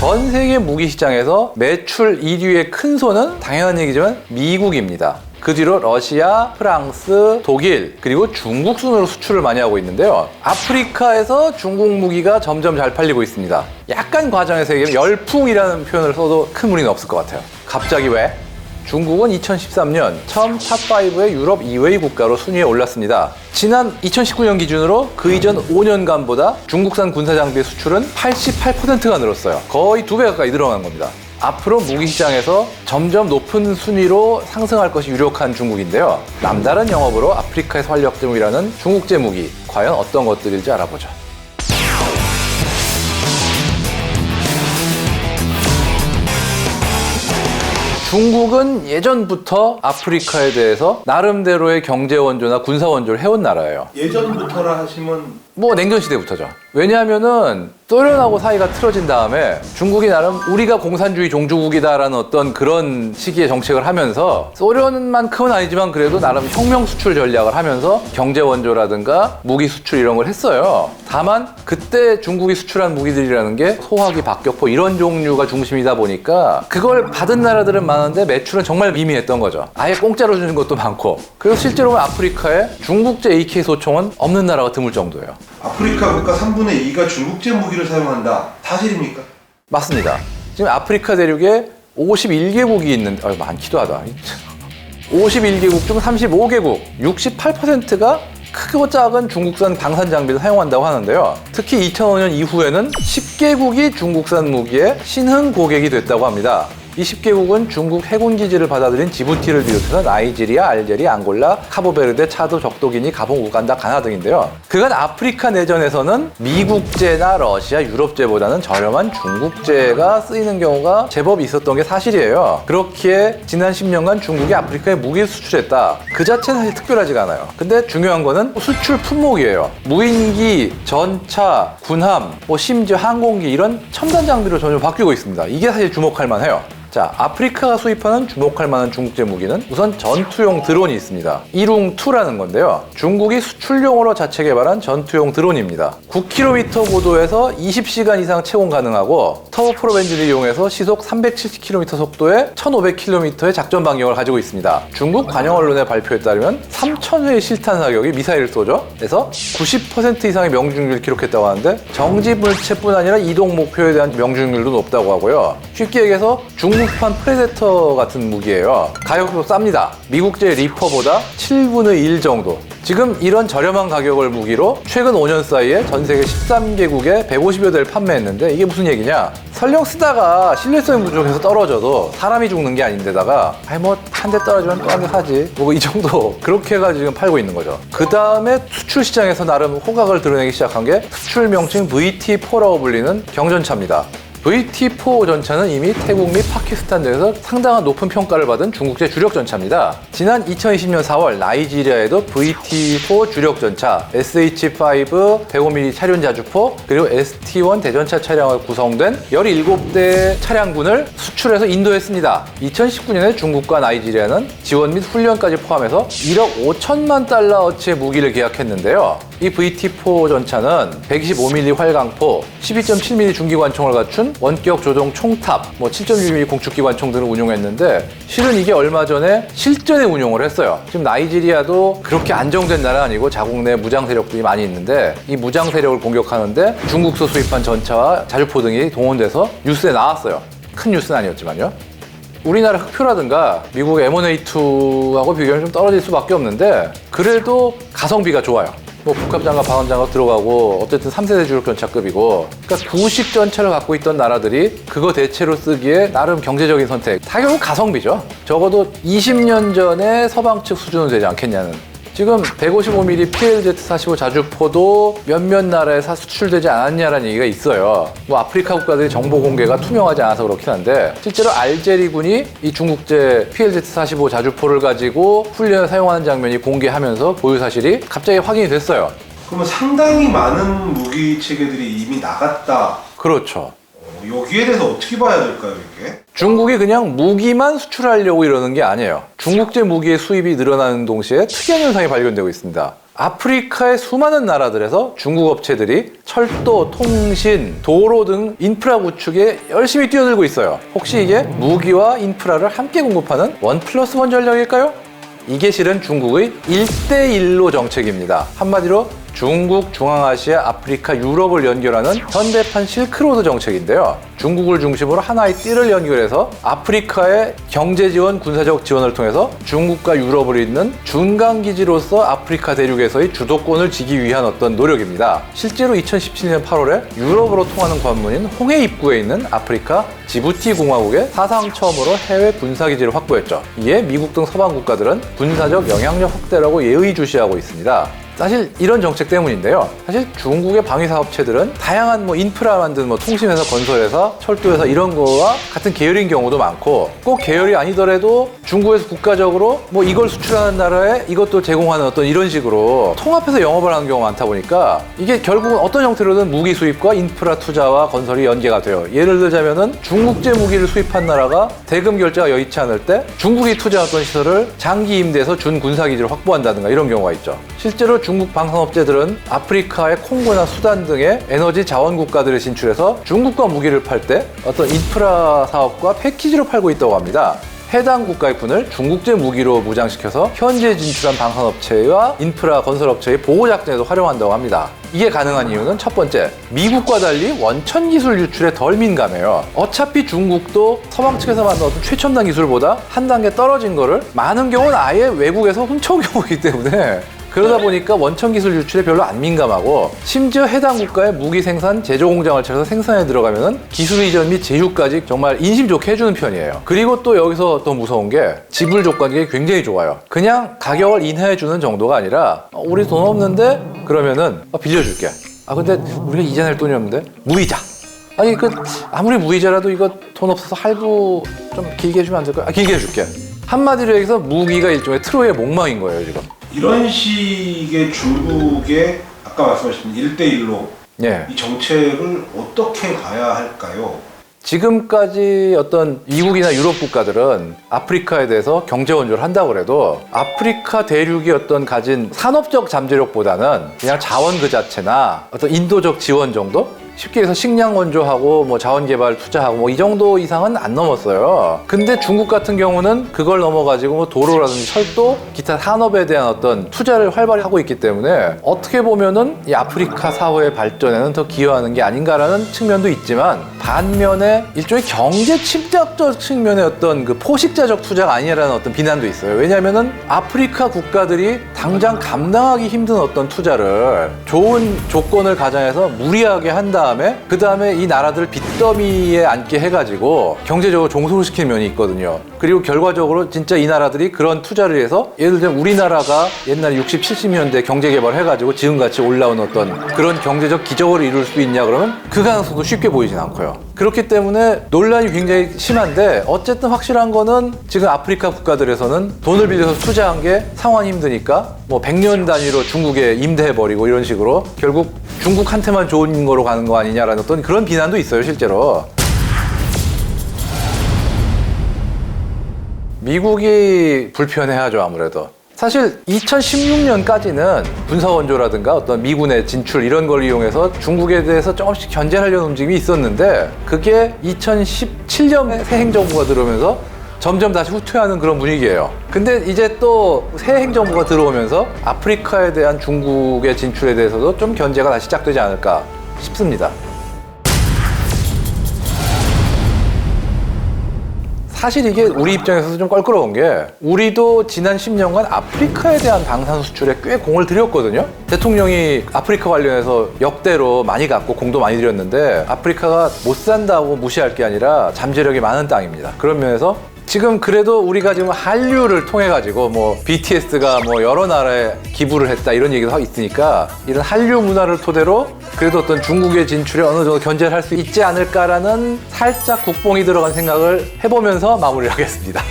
전 세계 무기 시장에서 매출 1위의 큰 손은 당연한 얘기지만 미국입니다. 그 뒤로 러시아, 프랑스, 독일, 그리고 중국 순으로 수출을 많이 하고 있는데요. 아프리카에서 중국 무기가 점점 잘 팔리고 있습니다. 약간 과장해서 얘기하면 열풍이라는 표현을 써도 큰 무리는 없을 것 같아요. 갑자기 왜? 중국은 2013년 처음 탑5의 유럽 2위 국가로 순위에 올랐습니다. 지난 2019년 기준으로 그 이전 5년간보다 중국산 군사장비 수출은 88%가 늘었어요. 거의 2배 가까이 늘어난 겁니다. 앞으로 무기 시장에서 점점 높은 순위로 상승할 것이 유력한 중국인데요. 남다른 영업으로 아프리카에서 활력 중이라는 중국제 무기, 과연 어떤 것들일지 알아보죠. 중국은 예전부터 아프리카에 대해서 나름대로의 경제 원조나 군사 원조를 해온 나라예요. 예전부터라 하시면 냉전 시대부터죠. 왜냐하면은 소련하고 사이가 틀어진 다음에 중국이 나름 우리가 공산주의 종주국이다라는 어떤 그런 시기의 정책을 하면서 소련만큼은 아니지만 그래도 나름 혁명 수출 전략을 하면서 경제 원조라든가 무기 수출 이런 걸 했어요. 다만 그때 중국이 수출한 무기들이라는 게 소화기, 박격포 이런 종류가 중심이다 보니까 그걸 받은 나라들은 많은데 매출은 정말 미미했던 거죠. 아예 공짜로 주는 것도 많고. 그래서 실제로 아프리카에 중국제 AK 소총은 없는 나라가 드물 정도예요. 아프리카 국가 3분의 2가 중국제 무기를 사용한다. 사실입니까? 맞습니다. 지금 아프리카 대륙에 51개국이 있는데 많기도 하다. 51개국 중 35개국, 68%가 크고 작은 중국산 방산 장비를 사용한다고 하는데요. 특히 2005년 이후에는 10개국이 중국산 무기의 신흥 고객이 됐다고 합니다. 이 10개국은 중국 해군 기지를 받아들인 지부티를 비롯해서 나이지리아, 알제리아, 앙골라, 카보베르데, 차드, 적도기니, 가봉, 우간다, 가나 등인데요. 그간 아프리카 내전에서는 미국제나 러시아, 유럽제보다는 저렴한 중국제가 쓰이는 경우가 제법 있었던 게 사실이에요. 그렇기에 지난 10년간 중국이 아프리카에 무기를 수출했다. 그 자체는 사실 특별하지가 않아요. 근데 중요한 거는 수출 품목이에요. 무인기, 전차, 군함, 심지어 항공기 이런 첨단 장비로 전혀 바뀌고 있습니다. 이게 사실 주목할 만해요. 자, 아프리카가 수입하는 주목할 만한 중국제 무기는 우선 전투용 드론이 있습니다. 이룽2라는 건데요. 중국이 수출용으로 자체 개발한 전투용 드론입니다. 9km 고도에서 20시간 이상 채공 가능하고 터보프롭 엔진을 이용해서 시속 370km 속도에 1500km의 작전 반경을 가지고 있습니다. 중국 관영 언론의 발표에 따르면 3000회의 실탄 사격이 미사일을 쏘죠. 그래서 90% 이상의 명중률을 기록했다고 하는데 정지 물체뿐 아니라 이동 목표에 대한 명중률도 높다고 하고요. 쉽게 얘기해서 중국판 프레데터 같은 무기예요. 가격도 쌉니다. 미국제 리퍼보다 7분의 1 정도. 지금 이런 저렴한 가격을 무기로 최근 5년 사이에 전 세계 13개국에 150여 대를 판매했는데 이게 무슨 얘기냐? 설령 쓰다가 신뢰성이 부족해서 떨어져도 사람이 죽는 게 아닌데다가 한 대 떨어지면 또 한 대 사지 이 정도 그렇게 해가지고 지금 팔고 있는 거죠. 그 다음에 수출 시장에서 나름 호각을 드러내기 시작한 게 수출 명칭 VT4라고 불리는 경전차입니다. VT4 전차는 이미 태국 및 파키스탄 등에서 상당한 높은 평가를 받은 중국제 주력 전차입니다. 지난 2020년 4월 나이지리아에도 VT4 주력 전차, SH5 105mm 차륜 자주포, 그리고 ST1 대전차 차량으로 구성된 17대 차량군을 수출해서 인도했습니다. 2019년에 중국과 나이지리아는 지원 및 훈련까지 포함해서 1억 5천만 달러어치의 무기를 계약했는데요. 이 VT4 전차는 125mm 활강포, 12.7mm 중기관총을 갖춘 원격 조종 총탑, 7.6mm 공축기관총 등을 운용했는데 실은 이게 얼마 전에 실전에 운용을 했어요. 지금 나이지리아도 그렇게 안정된 나라 아니고 자국 내 무장 세력들이 많이 있는데 이 무장 세력을 공격하는데 중국서 수입한 전차와 자주포 등이 동원돼서 뉴스에 나왔어요. 큰 뉴스는 아니었지만요. 우리나라 흑표라든가 미국 M1A2하고 비교하면 좀 떨어질 수밖에 없는데 그래도 가성비가 좋아요. 복합장갑, 방함장갑 들어가고 어쨌든 3세대 주력 전차급이고 그러니까 구식 전차를 갖고 있던 나라들이 그거 대체로 쓰기에 나름 경제적인 선택 다 결국 가성비죠. 적어도 20년 전에 서방 측 수준은 되지 않겠냐는. 지금 155mm PLZ-45 자주포도 몇몇 나라에 수출되지 않았냐라는 얘기가 있어요. 아프리카 국가들이 정보 공개가 투명하지 않아서 그렇긴 한데 실제로 알제리군이 이 중국제 PLZ-45 자주포를 가지고 훈련에 사용하는 장면이 공개하면서 보유 사실이 갑자기 확인이 됐어요. 그러면 상당히 많은 무기 체계들이 이미 나갔다. 그렇죠. 여기에 대해서 어떻게 봐야 될까요, 이게? 중국이 그냥 무기만 수출하려고 이러는 게 아니에요. 중국제 무기의 수입이 늘어나는 동시에 특이한 현상이 발견되고 있습니다. 아프리카의 수많은 나라들에서 중국 업체들이 철도, 통신, 도로 등 인프라 구축에 열심히 뛰어들고 있어요. 혹시 이게 무기와 인프라를 함께 공급하는 1+1 전략일까요? 이게 실은 중국의 1대1로 정책입니다. 한마디로 중국, 중앙아시아, 아프리카, 유럽을 연결하는 현대판 실크로드 정책인데요. 중국을 중심으로 하나의 띠를 연결해서 아프리카의 경제 지원, 군사적 지원을 통해서 중국과 유럽을 잇는 중간기지로서 아프리카 대륙에서의 주도권을 지기 위한 어떤 노력입니다. 실제로 2017년 8월에 유럽으로 통하는 관문인 홍해 입구에 있는 아프리카 지부티 공화국에 사상 처음으로 해외 군사기지를 확보했죠. 이에 미국 등 서방 국가들은 군사적 영향력 확대라고 예의주시하고 있습니다. 사실 이런 정책 때문인데요. 사실 중국의 방위사업체들은 다양한 인프라 만드는 통신회사, 건설회사, 철도회사 이런 거와 같은 계열인 경우도 많고 꼭 계열이 아니더라도 중국에서 국가적으로 이걸 수출하는 나라에 이것도 제공하는 어떤 이런 식으로 통합해서 영업을 하는 경우가 많다 보니까 이게 결국은 어떤 형태로든 무기 수입과 인프라 투자와 건설이 연계가 돼요. 예를 들자면은 중국제 무기를 수입한 나라가 대금 결제가 여의치 않을 때 중국이 투자했던 시설을 장기 임대해서 준 군사기지를 확보한다든가 이런 경우가 있죠. 실제로 중국 방산업체들은 아프리카의 콩고나 수단 등의 에너지 자원 국가들을 진출해서 중국과 무기를 팔 때 어떤 인프라 사업과 패키지로 팔고 있다고 합니다. 해당 국가의 군을 중국제 무기로 무장시켜서 현지에 진출한 방산업체와 인프라 건설업체의 보호작전에도 활용한다고 합니다. 이게 가능한 이유는 첫 번째, 미국과 달리 원천 기술 유출에 덜 민감해요. 어차피 중국도 서방 측에서 만든 어떤 최첨단 기술보다 한 단계 떨어진 거를 많은 경우는 아예 외국에서 훔쳐온 경우이기 때문에 그러다 보니까 원천 기술 유출에 별로 안 민감하고 심지어 해당 국가의 무기 생산, 제조 공장을 차려서 생산에 들어가면은 기술 이전 및 제휴까지 정말 인심 좋게 해주는 편이에요. 그리고 또 여기서 더 무서운 게 지불 조건이 굉장히 좋아요. 그냥 가격을 인하해주는 정도가 아니라 우리 돈 없는데 그러면은 빌려줄게. 근데 우리가 이자 낼 돈이 없는데 무이자. 아니 아무리 무이자라도 이거 돈 없어서 할부 좀 길게 해주면 안 될까요? 길게 해줄게. 한마디로 얘기해서 무기가 일종의 트로이의 목마인 거예요 지금. 이런 식의 중국의 아까 말씀하신 1대1로 이 정책을 어떻게 가야 할까요? 지금까지 어떤 미국이나 유럽 국가들은 아프리카에 대해서 경제 원조를 한다고 해도 아프리카 대륙이 어떤 가진 산업적 잠재력보다는 그냥 자원 그 자체나 어떤 인도적 지원 정도? 쉽게 해서 식량 원조하고 자원개발 투자하고 이 정도 이상은 안 넘었어요. 근데 중국 같은 경우는 그걸 넘어가지고 도로라든지 철도, 기타 산업에 대한 어떤 투자를 활발히 하고 있기 때문에 어떻게 보면은 이 아프리카 사회의 발전에는 더 기여하는 게 아닌가라는 측면도 있지만 반면에 일종의 경제 침략적 측면의 어떤 포식자적 투자가 아니라는 어떤 비난도 있어요. 왜냐하면은 아프리카 국가들이 당장 감당하기 힘든 어떤 투자를 좋은 조건을 가정해서 무리하게 한다. 그 다음에 이 나라들을 빚더미에 앉게 해가지고 경제적으로 종속을 시키는 면이 있거든요. 그리고 결과적으로 진짜 이 나라들이 그런 투자를 해서 예를 들면 우리나라가 옛날에 60, 70년대 경제개발 해가지고 지금같이 올라온 어떤 그런 경제적 기적을 이룰 수 있냐 그러면 그 가능성도 쉽게 보이진 않고요. 그렇기 때문에 논란이 굉장히 심한데 어쨌든 확실한 거는 지금 아프리카 국가들에서는 돈을 빌려서 투자한 게 상환이 힘드니까 100년 단위로 중국에 임대해버리고 이런 식으로 결국 중국한테만 좋은 거로 가는 거 아니냐라는 어떤 그런 비난도 있어요, 실제로. 미국이 불편해하죠, 아무래도. 사실 2016년까지는 군사원조라든가 어떤 미군의 진출 이런 걸 이용해서 중국에 대해서 조금씩 견제하려는 움직임이 있었는데 그게 2017년에 새 행정부가 들어오면서 점점 다시 후퇴하는 그런 분위기예요. 근데 이제 또 새 행정부가 들어오면서 아프리카에 대한 중국의 진출에 대해서도 좀 견제가 다시 시작되지 않을까 싶습니다. 사실 이게 우리 입장에서도 좀 껄끄러운 게 우리도 지난 10년간 아프리카에 대한 방산 수출에 꽤 공을 들였거든요. 대통령이 아프리카 관련해서 역대로 많이 갖고 공도 많이 들였는데 아프리카가 못 산다고 무시할 게 아니라 잠재력이 많은 땅입니다. 그런 면에서 지금 그래도 우리가 지금 한류를 통해 가지고 BTS가 여러 나라에 기부를 했다 이런 얘기도 하고 있으니까 이런 한류 문화를 토대로 그래도 어떤 중국의 진출에 어느 정도 견제를 할 수 있지 않을까라는 살짝 국뽕이 들어간 생각을 해보면서 마무리를 하겠습니다.